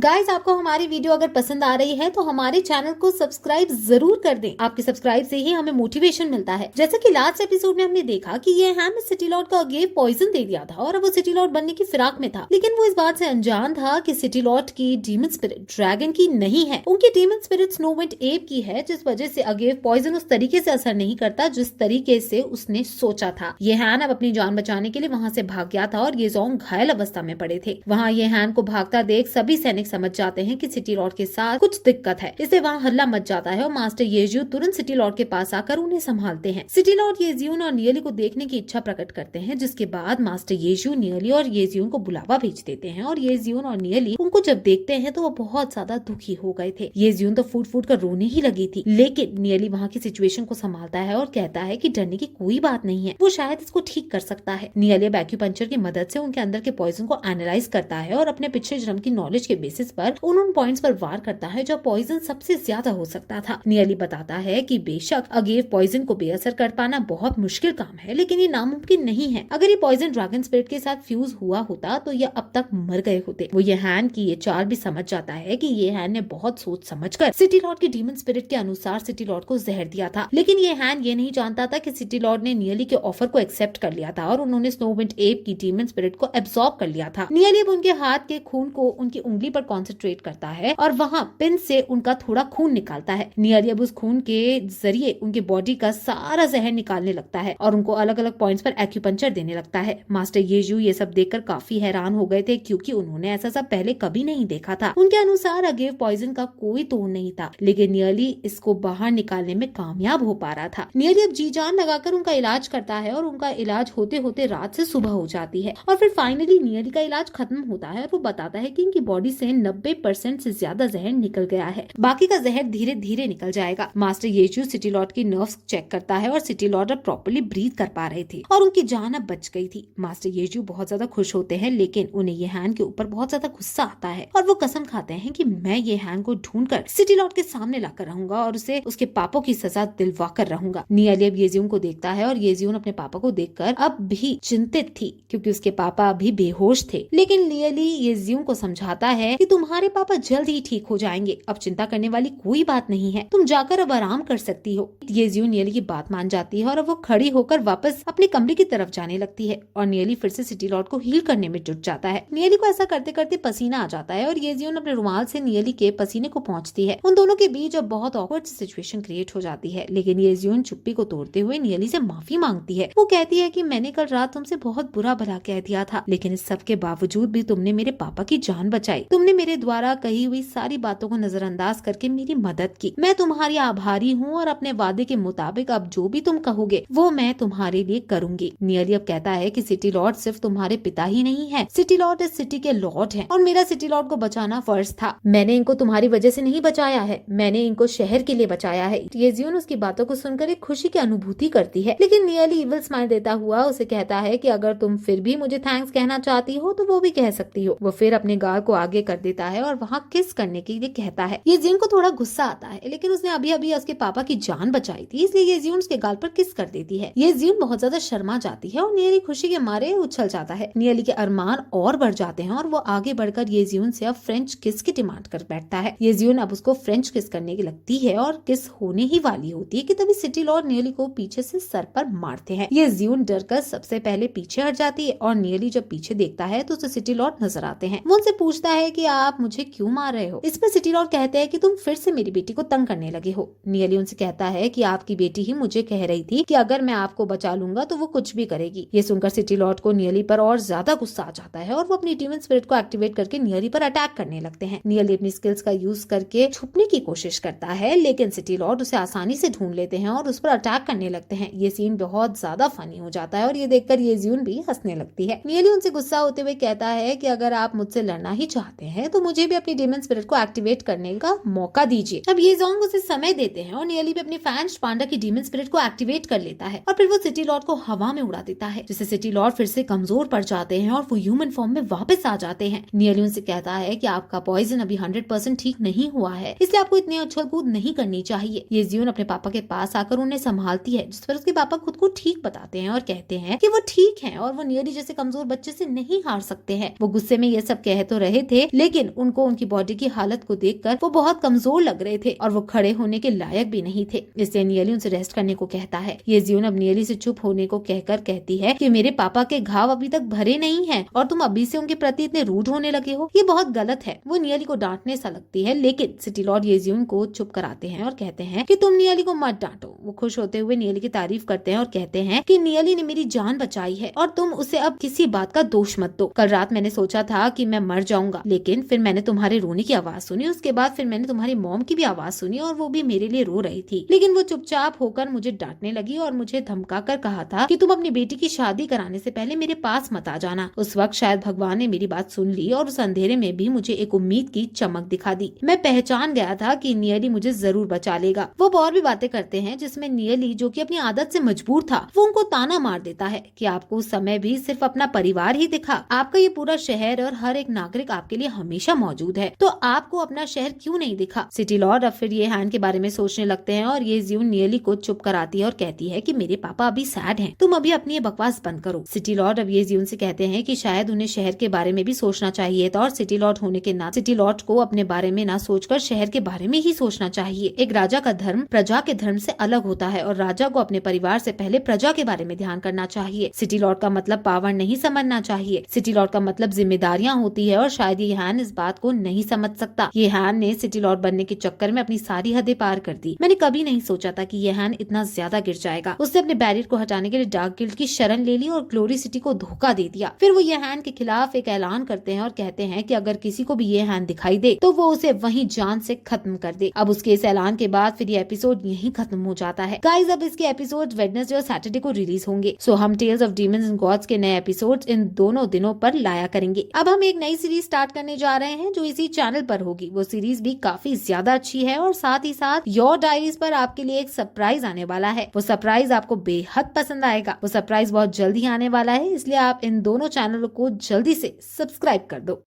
Guys, आपको हमारी video अगर पसंद आ रही है तो हमारे चैनल को सब्सक्राइब जरूर कर दें। आपके सब्सक्राइब से ही हमें मोटिवेशन मिलता है। जैसे कि लास्ट एपिसोड में हमने देखा कि ये हैन ने सिटी लॉर्ड को अगेव पॉइजन दे दिया था और अब वो सिटी लॉर्ड बनने की फिराक में था, लेकिन वो इस बात से अनजान था कि सिटी लॉर्ड की डीमन स्पिरिट ड्रैगन की नहीं है, उनकी डीमन स्पिरिट स्नोविंड एप की है, जिस वजह से अगेव पॉइजन उस तरीके से असर नहीं करता जिस तरीके से उसने सोचा था। ये हैन अब अपनी जान बचाने के लिए वहाँ से भाग गया था और ये जोंग घायल अवस्था में पड़े थे। वहाँ ये हैन को भागता देख सभी सैनिक समझ जाते हैं कि सिटी लॉर्ड के साथ कुछ दिक्कत है। इससे वहाँ हल्ला मच जाता है और मास्टर येजियो तुरंत सिटी लॉर्ड के पास आकर उन्हें संभालते हैं। सिटी लॉर्ड येजियो और नियली को देखने की इच्छा प्रकट करते हैं, जिसके बाद मास्टर येजियो नियली और येजियो को बुलावा भेज देते हैं और येजियो और नियली उनको जब देखते हैं तो वो बहुत ज्यादा दुखी हो गए थे। येजियो तो फूट फूट कर रोने ही लगी थी, लेकिन नियली वहाँ की सिचुएशन को संभालता है और कहता है कि डरने की कोई बात नहीं है, वो शायद इसको ठीक कर सकता है। नियली एक्यूपंक्चर की मदद से उनके अंदर के पॉइजन को एनालाइज करता है और अपने पिछले जन्म की नॉलेज के बेसिस पर उन पॉइंट्स पर वार करता है जो पॉइजन सबसे ज्यादा हो सकता था। नियली बताता है कि बेशक अगेव पॉइजन को बेअसर कर पाना बहुत मुश्किल काम है, लेकिन ये नामुमकिन नहीं है। अगर ये पॉइजन ड्रैगन स्पिरिट के साथ फ्यूज हुआ होता तो ये अब तक मर गए होते। वो ये हैन की ये चाल भी समझ जाता है कि ये हैन ने बहुत सोच समझकर सिटी लॉर्ड की डीमन स्पिरिट के अनुसार सिटी लॉर्ड को जहर दिया था, लेकिन ये हैन ये नहीं जानता था कि सिटी लॉर्ड ने नियली के ऑफर को एक्सेप्ट कर लिया था और उन्होंने स्नोविंड एप की डीमन स्पिरिट को एब्सॉर्ब कर लिया था। नियली अब उनके हाथ के खून को उनकी उंगली पर कॉन्सेंट्रेट करता है और वहाँ पिन से उनका थोड़ा खून निकालता है। नियली अब उस खून के जरिए उनके बॉडी का सारा जहर निकालने लगता है और उनको अलग अलग पॉइंट्स पर एक्यूपंक्चर देने लगता है। मास्टर येजू ये सब देखकर काफी हैरान हो गए थे, क्योंकि उन्होंने ऐसा सब पहले कभी नहीं देखा था। उनके अनुसार अगेव पॉइजन का कोई तोड़ नहीं था, लेकिन नियली इसको बाहर निकालने में कामयाब हो पा रहा था। नियली अब जी जान लगाकर उनका इलाज करता है और उनका इलाज होते होते रात से सुबह हो जाती है और फिर फाइनली नियली का इलाज खत्म होता है और वो बताता है कि इनकी बॉडी से 90% से ज्यादा जहर निकल गया है, बाकी का जहर धीरे धीरे निकल जाएगा। मास्टर येजू सिटी लॉर्ड की नर्व्स चेक करता है और सिटी लॉर्ड अब प्रॉपर्ली ब्रीथ कर पा रहे थे और उनकी जान अब बच गई थी। मास्टर येजू बहुत ज्यादा खुश होते हैं, लेकिन उन्हें ये हैन के ऊपर बहुत ज्यादा गुस्सा आता है और वो कसम खाते हैं कि मैं ये हैन को ढूंढकर सिटी लॉर्ड के सामने लाकर रहूंगा और उसे उसके पापों की सजा दिलवा कर रहूंगा। नियली अब येजियो को देखता है और येजियो अपने पापा को देखकर अब भी चिंतित थी, क्योंकि उसके पापा अभी बेहोश थे, लेकिन नियली येजियो को समझाता है कि तुम्हारे पापा जल्द ही ठीक हो जाएंगे, अब चिंता करने वाली कोई बात नहीं है, तुम जाकर अब आराम कर सकती हो। येजियो नियली की बात मान जाती है और अब वो खड़ी होकर वापस अपने कमरे की तरफ जाने लगती है और नियली फिर से सिटी लॉर्ड को हील करने में जुट जाता है। नियली को ऐसा करते करते पसीना आ जाता है और येजियो अपने रुमाल से नियली के पसीने को पहुंचती है। उन दोनों के बीच अब बहुत ऑकवर्ड सिचुएशन क्रिएट हो जाती है, लेकिन येजियो चुप्पी को तोड़ते हुए नियली से माफी मांगती है। वो कहती है कि मैंने कल रात तुमसे बहुत बुरा भला कह दिया था, लेकिन इस सब के बावजूद भी तुमने मेरे पापा की जान बचाई। तुमने मेरे द्वारा कही हुई सारी बातों को नजरअंदाज करके मेरी मदद की। मैं तुम्हारी आभारी हूँ और अपने वादे के मुताबिक अब जो भी तुम कहोगे वो मैं तुम्हारे लिए करूंगी। नियली अब कहता है कि सिटी लॉर्ड सिर्फ तुम्हारे पिता ही नहीं है, सिटी लॉर्ड इस सिटी के लॉर्ड है और मेरा सिटी लॉर्ड को बचाना फर्ज था। मैंने इनको तुम्हारी वजह से नहीं बचाया है, मैंने इनको शहर के लिए बचाया है। येजियो उसकी बातों को सुनकर एक खुशी की अनुभूति करती है, लेकिन नियली इविल स्माइल देता हुआ उसे कहता है कि अगर तुम फिर भी मुझे थैंक्स कहना चाहती हो तो वो भी कह सकती हो। वो फिर अपने गाल को आगे कर देता है और वहाँ किस करने के लिए कहता है। येजियो को थोड़ा गुस्सा आता है, लेकिन उसने अभी अभी उसके पापा की जान बचाई थी, इसलिए येजियो उसके गाल पर किस कर देती है। येजियो बहुत ज्यादा शर्मा जाती है और नियली खुशी के मारे उछल जाता है। नियली के अरमान और बढ़ जाते हैं और वो आगे बढ़कर येजियो से अब फ्रेंच किस की डिमांड कर बैठता है। येजियो अब उसको फ्रेंच किस करने की लगती है और किस होने ही वाली होती है कि तभी सिटी लॉर्ड नियली को पीछे से सर पर मारते हैं। येजियो डरकर सबसे पहले पीछे हट जाती है और नियली जब पीछे देखता है तो उसे सिटी लॉर्ड नजर आते हैं। वो उनसे पूछता है कि आप मुझे क्यों मार रहे हो। इस पर सिटी लॉर्ड कहते हैं कि तुम फिर से मेरी बेटी को तंग करने लगे हो। नियली उनसे कहता है कि आपकी बेटी ही मुझे कह रही थी कि अगर मैं आपको बचा लूंगा तो वो कुछ भी करेगी। ये सुनकर सिटी लॉर्ड को नियली पर और ज्यादा गुस्सा आ जाता है और वो अपनी डीमन स्पिरिट को एक्टिवेट करके नियली पर अटैक करने लगते हैं। नियली अपनी स्किल्स का यूज करके छुपने की कोशिश करता है, लेकिन सिटी लॉर्ड उसे आसानी से ढूंढ लेते हैं और उस पर अटैक करने लगते हैं। ये सीन बहुत ज्यादा फनी हो जाता है और ये देखकर येजियो भी हंसने लगती है। नियली उनसे गुस्सा होते हुए कहता है कि अगर आप मुझसे लड़ना ही चाहते हैं तो मुझे भी अपनी डीमन स्पिरिट को एक्टिवेट करने का मौका दीजिए। अब ये जोंग उसे समय देते हैं और नियली भी अपनी फैंस पांडा की डीमन स्पिरिट को एक्टिवेट कर लेता है और फिर वो सिटी लॉर्ड को हवा में उड़ा देता है, जिससे सिटी लॉर्ड फिर से कमजोर पड़ जाते हैं और वो ह्यूमन फॉर्म में वापस आ जाते हैं। नियली उनसे कहता है कि आपका पॉइजन अभी 100% ठीक नहीं हुआ है, इसलिए आपको इतनी उछल कूद नहीं करनी चाहिए। येजियो अपने पापा के पास आकर उन्हें संभालती है, जिस पर उसके पापा खुद को ठीक बताते हैं और कहते हैं कि वो ठीक है और वो नियली जैसे कमजोर बच्चे से नहीं हार सकते हैं। वो गुस्से में ये सब कह तो रहे थे, लेकिन लेकिन उनको उनकी बॉडी की हालत को देखकर वो बहुत कमजोर लग रहे थे और वो खड़े होने के लायक भी नहीं थे। इसलिए नियली उनसे रेस्ट करने को कहता है। ये जियोन अब नियली से चुप होने को कहकर कहती है कि मेरे पापा के घाव अभी तक भरे नहीं हैं और तुम अभी से उनके प्रति इतने रूड होने लगे हो, ये बहुत गलत है। वो नियली को डांटने सा लगती है, लेकिन सिटी लॉर्ड येजियोन को चुप कराते हैं और कहते हैं कि तुम नियली को मत डांटो। वो खुश होते हुए नियली की तारीफ करते हैं और कहते हैं कि नियली ने मेरी जान बचाई है और तुम उसे अब किसी बात का दोष मत दो। कल रात मैंने सोचा था कि मैं मर जाऊंगा, लेकिन फिर मैंने तुम्हारे रोने की आवाज सुनी। उसके बाद फिर मैंने तुम्हारी मॉम की भी आवाज सुनी और वो भी मेरे लिए रो रही थी, लेकिन वो चुपचाप होकर मुझे डांटने लगी और मुझे धमका कर कहा था कि तुम अपनी बेटी की शादी कराने से पहले मेरे पास मत आ जाना। उस वक्त शायद भगवान ने मेरी बात सुन ली और उस अंधेरे में भी मुझे एक उम्मीद की चमक दिखा दी। मैं पहचान गया था कि नियली मुझे जरूर बचा लेगा। वो और भी बातें करते हैं जिसमें नियली, जो कि अपनी आदत से मजबूर था, वो उनको ताना मार देता है कि आपको उस समय भी सिर्फ अपना परिवार ही दिखा। आपका ये पूरा शहर और हर एक नागरिक आपके लिए हमेशा मौजूद है, तो आपको अपना शहर क्यों नहीं दिखा। सिटी लॉर्ड अब फिर ये हैन के बारे में सोचने लगते हैं और ये जियोन नियली को चुप कराती है और कहती है कि मेरे पापा अभी सैड हैं, तुम अभी अपनी ये बकवास बंद करो। सिटी लॉर्ड अब ये जियोन से कहते हैं कि शायद उन्हें शहर के बारे में भी सोचना चाहिए था और सिटी लॉर्ड होने के नाते सिटी लॉर्ड को अपने बारे में ना सोचकर शहर के बारे में ही सोचना चाहिए। एक राजा का धर्म प्रजा के धर्म से अलग होता है और राजा को अपने परिवार से पहले प्रजा के बारे में ध्यान करना चाहिए। सिटी लॉर्ड का मतलब पावर नहीं समझना चाहिए। सिटी लॉर्ड का मतलब जिम्मेदारियां होती है और शायद ये हैन इस बात को नहीं समझ सकता। ये हैन ने सिटी लॉर्ड बनने के चक्कर में अपनी सारी हदें पार कर दी। मैंने कभी नहीं सोचा था कि ये हैन इतना ज्यादा गिर जाएगा। उसने अपने बैरियर को हटाने के लिए डार्क गिल्ड की शरण ले ली और ग्लोरी सिटी को धोखा दे दिया। फिर वो ये हैन के खिलाफ एक ऐलान करते हैं और कहते हैं कि अगर किसी को भी ये हैन दिखाई दे तो वो उसे वहीं जान से खत्म कर दे। अब उसके इस ऐलान के बाद फिर ये एपिसोड यहीं खत्म हो जाता है। गाइस, अब इसके एपिसोड वेडनेसडे और सैटरडे को रिलीज होंगे। सो हम tales of demons and gods के नए एपिसोड्स इन दोनों दिनों पर लाया करेंगे। अब हम एक नई सीरीज स्टार्ट करने जा रहे हैं जो इसी चैनल पर होगी। वो सीरीज भी काफी ज्यादा अच्छी है और साथ ही साथ योर डायरीज पर आपके लिए एक सरप्राइज आने वाला है। वो सरप्राइज आपको बेहद पसंद आएगा। वो सरप्राइज बहुत जल्दी आने वाला है, इसलिए आप इन दोनों चैनलों को जल्दी से सब्सक्राइब कर दो।